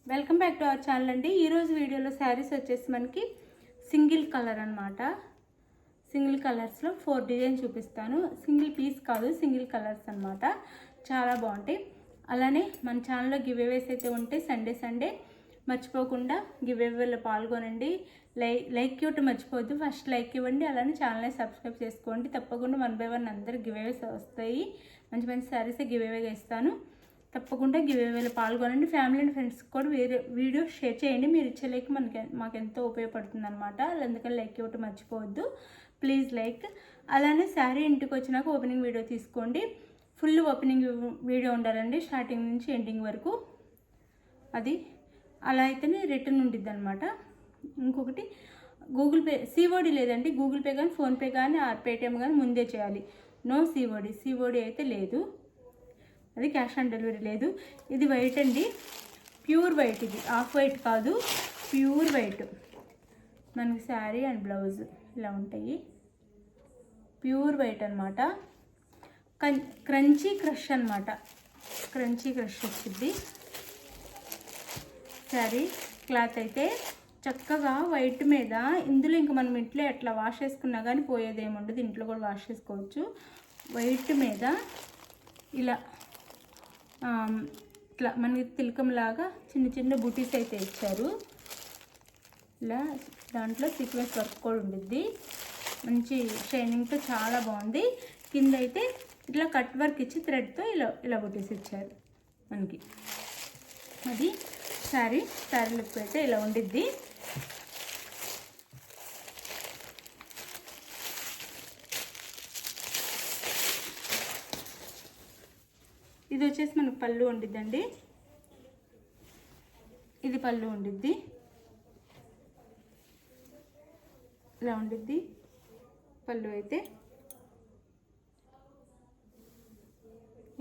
Welcome back to our channel అండి. ఈరోజు వీడియోలో శారీస్ వచ్చేసి మనకి సింగిల్ కలర్ అనమాట. సింగిల్ కలర్స్లో 4 డిజైన్ చూపిస్తాను. సింగిల్ పీస్ కాదు, సింగిల్ కలర్స్ అనమాట. చాలా బాగుంటాయి. అలానే మన ఛానల్లో గివ్ అవేస్ అయితే ఉంటాయి. సండే మర్చిపోకుండా గివ్ అవేలో పాల్గొనండి. లైక్ ఇవ్వటం మర్చిపోవద్దు. ఫస్ట్ లైక్ ఇవ్వండి. అలానే ఛానల్ని సబ్స్క్రైబ్ చేసుకోండి. తప్పకుండా 1 by 1 అందరు గివ్ అవేస్ వస్తాయి. మంచి మంచి శారీసే గివ్ అవేగా ఇస్తాను. తప్పకుండా గివ్ అవేలో పాల్గొనండి. ఫ్యామిలీ అండ్ ఫ్రెండ్స్కి కూడా వీడియో షేర్ చేయండి. మీరు ఇచ్చే లైక్ మాకు ఎంతో ఉపయోగపడుతుంది అనమాట. అందుకని లైక్ ఇవ్వటం మర్చిపోవద్దు. Please like. అలానే శారీ ఇంటికి వచ్చినాక ఓపెనింగ్ వీడియో తీసుకోండి. ఫుల్ ఓపెనింగ్ వీడియో ఉండాలండి, స్టార్టింగ్ నుంచి ఎండింగ్ వరకు. అది అలా అయితేనే రిటర్న్ ఉండిద్ది అనమాట. ఇంకొకటి గూగుల్ పే, సిఓడి లేదండి. గూగుల్ పే కానీ, ఫోన్పే కానీ, పేటిఎం కానీ ముందే చేయాలి. నో సిఓడి అయితే లేదు. అది క్యాష్ ఆన్ డెలివరీ లేదు. ఇది వైట్ అండి, ప్యూర్ వైట్. ఇది ఆఫ్ వైట్ కాదు, ప్యూర్ వైట్. మనకి శారీ అండ్ బ్లౌజ్ ఇలా ఉంటాయి. ప్యూర్ వైట్ అనమాట. క్రంచీ క్రష్ అనమాట. క్రంచీ క్రష్ వచ్చింది శారీ. క్లాత్ అయితే చక్కగా వైట్ మీద. ఇందులో ఇంకా మనం ఇంట్లో ఎట్లా వాష్ చేసుకున్నా కానీ పోయేదేముండదు. ఇంట్లో కూడా వాష్ చేసుకోవచ్చు. వైట్ మీద ఇలా ఇట్లా మనకి తిలకంలాగా చిన్న చిన్న బుటీస్ అయితే ఇచ్చారు. ఇలా దాంట్లో సీక్వెన్స్ వర్క్ కూడా ఉండిద్ది. మంచి షైనింగ్తో చాలా బాగుంది. కింద అయితే ఇట్లా కట్ వర్క్ ఇచ్చి థ్రెడ్తో ఇలా బుటీస్ ఇచ్చారు మనకి. అది శారీ లుక్ అయితే ఇలా ఉండిద్ది. ఇది వచ్చేసి మనకు పళ్ళు ఉండిద్దండి. ఇది పళ్ళు ఉండిద్ది. ఇలా ఉండిద్ది పళ్ళు అయితే.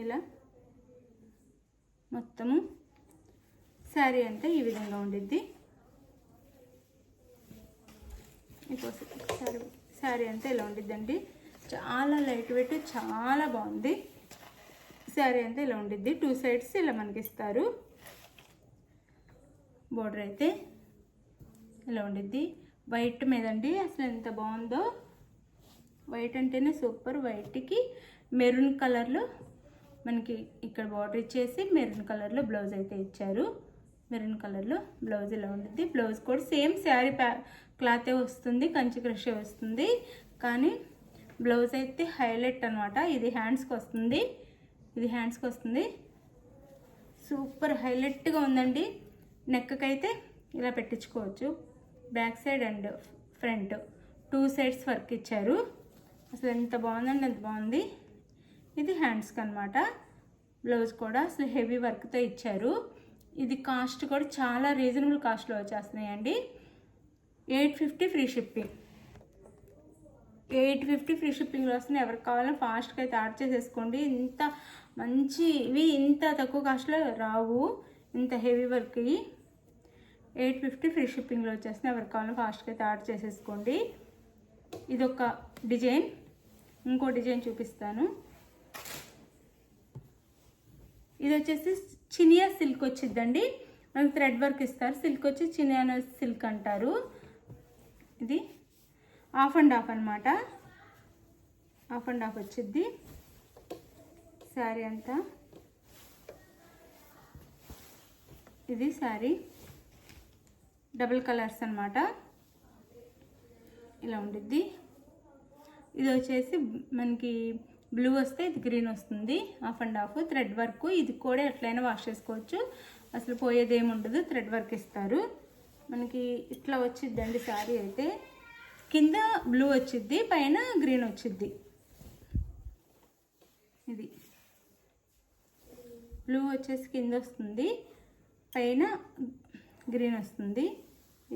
ఇలా మొత్తము శారీ అంతా ఈ విధంగా ఉండిద్ది. శారీ అంతా ఇలా ఉండిద్దండి. చాలా లైట్ వెయిట్, చాలా బాగుంది. శారీ అంతా ఇలా ఉండిద్ది. 2 సైడ్స్ ఇలా మనకి ఇస్తారు. బోర్డర్ అయితే ఇలా ఉండిద్ది. వైట్ మీదండి. అసలు ఎంత బాగుందో. వైట్ అంటేనే సూపర్. వైట్కి మెరూన్ కలర్లో మనకి ఇక్కడ బార్డర్ ఇచ్చేసి మెరూన్ కలర్లో బ్లౌజ్ అయితే ఇచ్చారు. మెరూన్ కలర్లో బ్లౌజ్ ఇలా ఉండిద్ది. బ్లౌజ్ కూడా సేమ్ శారీ క్లాతే వస్తుంది, కంచి క్రషే వస్తుంది. కానీ బ్లౌజ్ అయితే హైలైట్ అనమాట. ఇది హ్యాండ్స్కి వస్తుంది. సూపర్ హైలైట్గా ఉందండి. నెక్కకైతే ఇలా పెట్టించుకోవచ్చు. Back side and front 2 sides work ఇచ్చారు. అసలు ఎంత బాగుందండి, ఎంత బాగుంది. ఇది హ్యాండ్స్కి అనమాట. బ్లౌజ్ కూడా అసలు హెవీ వర్క్తో ఇచ్చారు. ఇది కాస్ట్ కూడా చాలా రీజనబుల్ కాస్ట్లో వచ్చేస్తున్నాయండి. 850 ఫ్రీ షిప్పింగ్. 850 ఫ్రీ షిప్పింగ్లో వస్తుంది. ఎవరికి కావాలో ఫాస్ట్గా అయితే ఆర్డర్ చేసేసుకోండి. ఇంత మంచివి ఇంత తక్కువ కాస్ట్లో రావు. ఇంత హెవీ వర్క్. 850 ఫ్రీ షిప్పింగ్లో వచ్చేస్తుంది. ఎవరికి కావాలో ఫాస్ట్గా అయితే ఆర్డర్ చేసేసుకోండి. ఇదొక డిజైన్. ఇంకో డిజైన్ చూపిస్తాను. ఇది వచ్చేసి చినియా సిల్క్ వచ్చిద్దండి. మనకి థ్రెడ్ వర్క్ ఇస్తారు. సిల్క్ వచ్చి చినియా సిల్క్ అంటారు. ఇది ఆఫ్ అండ్ ఆఫ్ అనమాట. ఆఫ్ అండ్ ఆఫ్ వచ్చిద్ది శారీ అంతా. ఇది శారీ డబుల్ కలర్స్ అనమాట. ఇలా ఉండిద్ది. ఇది వచ్చేసి మనకి బ్లూ వస్తే ఇది గ్రీన్ వస్తుంది. Of and of thread work. ఇది కూడా ఎట్లయినా వాష్ చేసుకోవచ్చు. అసలు పోయేదేమి ఉండదు. థ్రెడ్ వర్క్ ఇస్తారు మనకి. ఇట్లా వచ్చిద్దండి శారీ అయితే. కింద బ్లూ వచ్చిద్ది, పైన గ్రీన్ వచ్చిద్ది. ఇది బ్లూ వచ్చేసి కింద వస్తుంది, పైన గ్రీన్ వస్తుంది.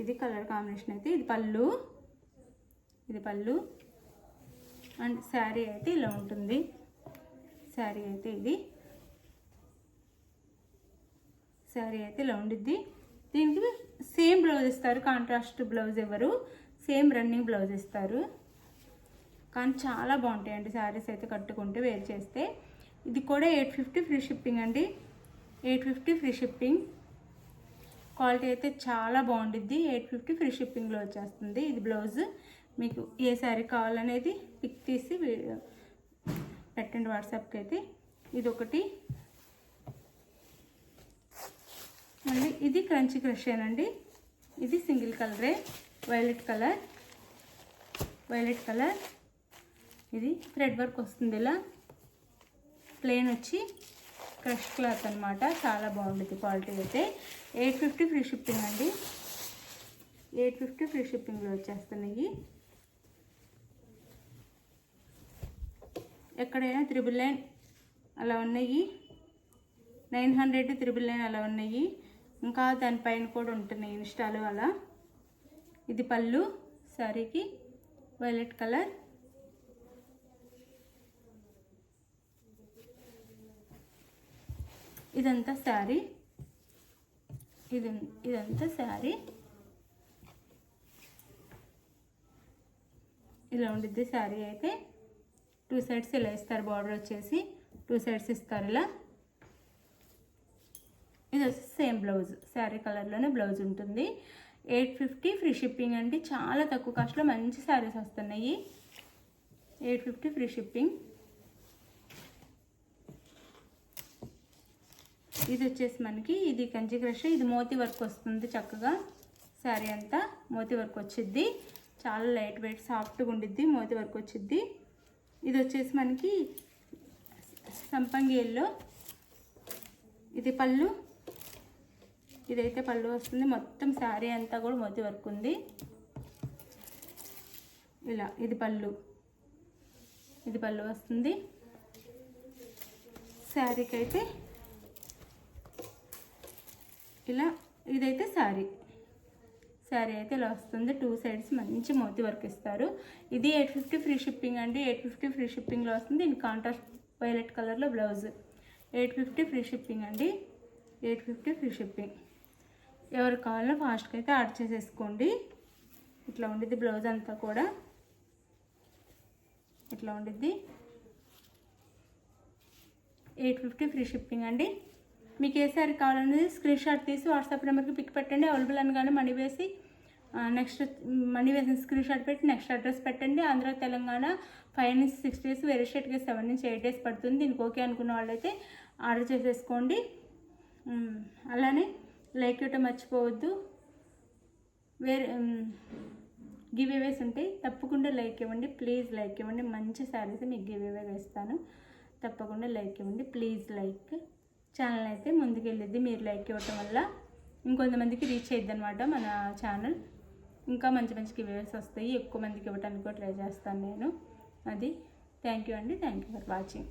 ఇది కలర్ కాంబినేషన్ అయితే. ఇది పళ్ళు అండ్ శారీ అయితే ఇలా ఉంటుంది. శారీ అయితే ఇలా ఉండిద్ది. దీనికి సేమ్ బ్లౌజ్ ఇస్తారు. కాంట్రాస్ట్ బ్లౌజ్ ఇవ్వరు. సేమ్ రన్నింగ్ బ్లౌజ్ ఇస్తారు. కానీ చాలా బాగుంటాయండి శారీస్ అయితే కట్టుకుంటే వేర్ చేస్తే. ఇది కూడా 850 ఫ్రీ షిప్పింగ్ అండి. 850 ఫ్రీ షిప్పింగ్. క్వాలిటీ అయితే చాలా బాగుండిద్ది. 850 ఫ్రీ షిప్పింగ్లో వచ్చేస్తుంది. ఇది బ్లౌజ్. మీకు ఏ శారీ కావాలనేది పిక్ తీసి పెట్టండి వాట్సాప్కి అయితే. ఇది ఒకటి. మళ్ళీ ఇది క్రంచీ క్రషేనండి. ఇది సింగిల్ కలరే, వైలెట్ కలర్. ఇది థ్రెడ్ వర్క్ వస్తుంది, ఇలా ప్లెయిన్ వచ్చి క్రష్ క్లాత్ అనమాట. చాలా బాగుంటుంది క్వాలిటీ అయితే. 850 ఫ్రీ షిప్పింగ్ అండి. 850 ఫ్రీ షిప్పింగ్లో వచ్చేస్తున్నాయి. ఎక్కడైనా 999 అలా ఉన్నాయి, 900 999 అలా ఉన్నాయి. ఇంకా దానిపైన కూడా ఉంటున్నాయి ఇన్స్టాలు అలా. ఇది పళ్ళు శారీకి, వైలెట్ కలర్. ఇదంతా శారీ, ఇదంతా శారీ. ఇలా ఉండిద్ది శారీ అయితే. 2 సైడ్స్ ఇలా ఇస్తారు, బార్డర్ వచ్చేసి 2 సైడ్స్ ఇస్తారు ఇలా. ఇది వచ్చి సేమ్ బ్లౌజ్, శారీ కలర్లోనే బ్లౌజ్ ఉంటుంది. 850 ఫ్రీ షిప్పింగ్ అండి. చాలా తక్కువ కాస్ట్లో మంచి శారీస్ వస్తున్నాయి. 850 ఫ్రీ షిప్పింగ్. ఇది వచ్చేసి మనకి ఇది కంచి క్రష్. ఇది మోతీ వర్క్ వస్తుంది చక్కగా. శారీ అంతా మోతీ వర్క్ వచ్చిద్ది. చాలా లైట్ వెయిట్ సాఫ్ట్గా ఉండిద్ది, మోతీ వర్క్ వచ్చిద్ది. ఇది వచ్చేసి మనకి సంపంగి ఎల్లో. ఇది పళ్ళు. ఇదైతే పళ్ళు వస్తుంది. మొత్తం శారీ అంతా కూడా మోతీ వర్క్ ఉంది ఇలా. ఇది పళ్ళు వస్తుంది శారీకి అయితే ఇలా. ఇదైతే శారీ అయితే ఇలా వస్తుంది. 2 సైడ్స్ మంచి మోతీ వర్క్ ఇస్తారు. ఇది 850 ఫ్రీ షిప్పింగ్ అండి. 850 ఫ్రీ షిప్పింగ్లో వస్తుంది. దీని కాంట్రాస్ట్ వైలెట్ కలర్లో బ్లౌజ్. 850 ఫ్రీ షిప్పింగ్ అండి. 850 ఫ్రీ షిప్పింగ్. ఎవరు కావాలో ఫాస్ట్గా అయితే ఆర్డర్ చేసేసుకోండి. ఇట్లా ఉండిద్ది బ్లౌజ్ అంతా కూడా, ఇట్లా ఉండిద్ది. 850 ఫ్రీ షిప్పింగ్ అండి. మీకు ఏ సారీ కావాలనేది స్క్రీన్ షాట్ తీసి వాట్సాప్ నెంబర్కి పిక్ పెట్టండి. అవైలబుల్ అనగానే మనీ వేసి మనీ వేసిన స్క్రీన్ షాట్ పెట్టి నెక్స్ట్ అడ్రస్ పెట్టండి. ఆంధ్ర తెలంగాణ 5 నుంచి 6 డేస్, వేరే స్టేట్కి 7 నుంచి 8 డేస్ పడుతుంది. దీనికి ఓకే అనుకున్న వాళ్ళైతే ఆర్డర్ చేసేసుకోండి. అలానే లైక్ ఇవ్వటం మర్చిపోవద్దు. వేరే గివ్ అవేస్ ఉంటాయి, తప్పకుండా లైక్ ఇవ్వండి. ప్లీజ్ లైక్ ఇవ్వండి. మంచి శారీస్ మీకు గివ్ అవే వేస్తాను. తప్పకుండా లైక్ ఇవ్వండి. Please like. ఛానల్ అయితే ముందుకు వెళ్ళిద్ది మీరు లైక్ ఇవ్వటం వల్ల. ఇంకొంతమందికి రీచ్ అయ్యిద్ది అనమాట మన ఛానల్. ఇంకా మంచి మంచి గివ్ అవేస్ వస్తాయి. ఎక్కువ మందికి ఇవ్వడానికి కూడా ట్రై చేస్తాను నేను. అది థ్యాంక్ యూ అండి. Thank you for watching.